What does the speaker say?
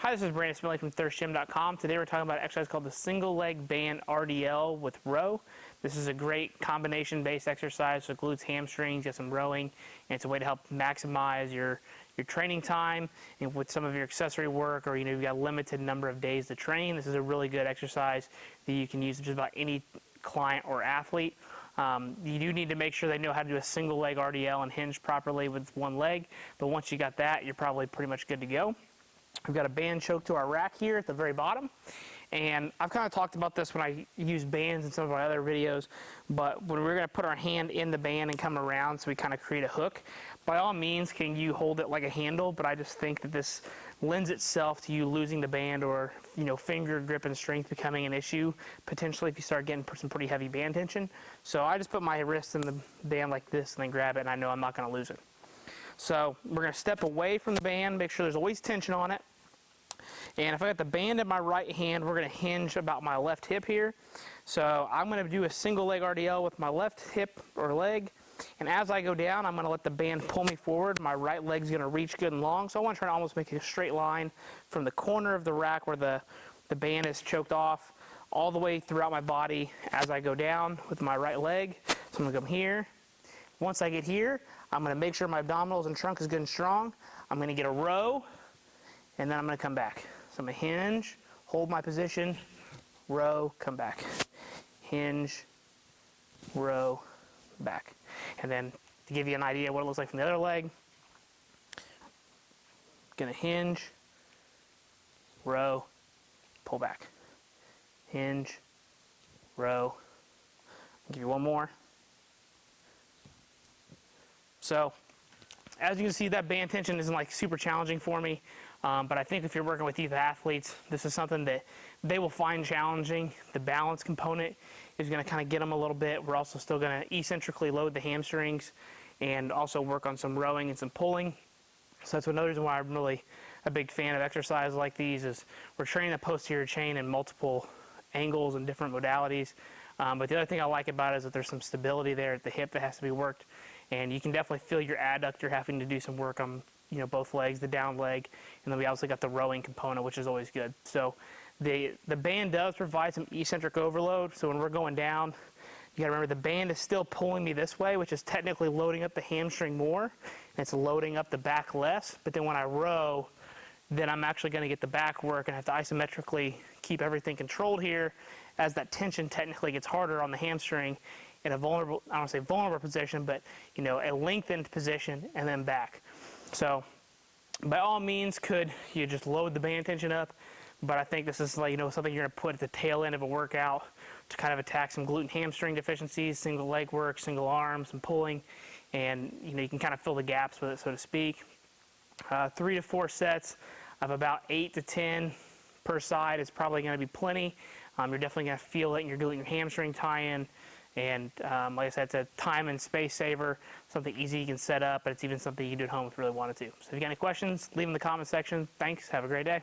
Hi, this is Brandon Smiley from thirstgym.com. Today we're talking about an exercise called the single leg band RDL with row. This is a great combination-based exercise, so it glutes hamstrings, get some rowing, and it's a way to help maximize your training time and with some of your accessory work, or you've got a limited number of days to train. This is a really good exercise that you can use with just about any client or athlete. You do need to make sure they know how to do a single leg RDL and hinge properly with one leg, but once you got that, you're probably pretty much good to go. We've got a band choke to our rack here at the very bottom, and I've kind of talked about this when I use bands in some of my other videos, but when we're going to put our hand in the band and come around, so we kind of create a hook, by all means can you hold it like a handle, but I just think that this lends itself to you losing the band, or finger grip and strength becoming an issue potentially if you start getting some pretty heavy band tension. So I just put my wrist in the band like this and then grab it, and I know I'm not going to lose it. So we're going to step away from the band, make sure there's always tension on it. And if I got the band in my right hand, we're going to hinge about my left hip here. So I'm going to do a single leg RDL with my left hip or leg. And as I go down, I'm going to let the band pull me forward. My right leg's going to reach good and long. So I want to try to almost make a straight line from the corner of the rack where the band is choked off all the way throughout my body as I go down with my right leg. So I'm going to come here. Once I get here, I'm going to make sure my abdominals and trunk is good and strong. I'm going to get a row, and then I'm going to come back. So I'm going to hinge, hold my position, row, come back. Hinge, row, back. And then to give you an idea what it looks like from the other leg, going to hinge, row, pull back. Hinge, row. I'll give you one more. So, as you can see, that band tension isn't like super challenging for me, but I think if you're working with youth athletes, this is something that they will find challenging. The balance component is going to kind of get them a little bit. We're also still going to eccentrically load the hamstrings and also work on some rowing and some pulling. So that's another reason why I'm really a big fan of exercises like these, is we're training the posterior chain in multiple angles and different modalities. But the other thing I like about it is that there's some stability there at the hip that has to be worked. And you can definitely feel your adductor having to do some work on, both legs, the down leg, and then we also got the rowing component, which is always good. So the band does provide some eccentric overload. So when we're going down, you got to remember the band is still pulling me this way, which is technically loading up the hamstring more, and it's loading up the back less. But then when I row, then I'm actually going to get the back work and have to isometrically keep everything controlled here, as that tension technically gets harder on the hamstring in a vulnerable, I don't want to say vulnerable position, but a lengthened position and then back. So by all means could you just load the band tension up, but I think this is like something you're going to put at the tail end of a workout to kind of attack some glute and hamstring deficiencies, single leg work, single arms, and pulling, and you can kind of fill the gaps with it, so to speak. 3 to 4 sets of about 8 to 10 per side is probably going to be plenty. You're definitely going to feel it in your glute and your hamstring tie-in. And like I said, it's a time and space saver, something easy you can set up, but it's even something you can do at home if you really wanted to. So if you got any questions, leave them in the comment section. Thanks. Have a great day.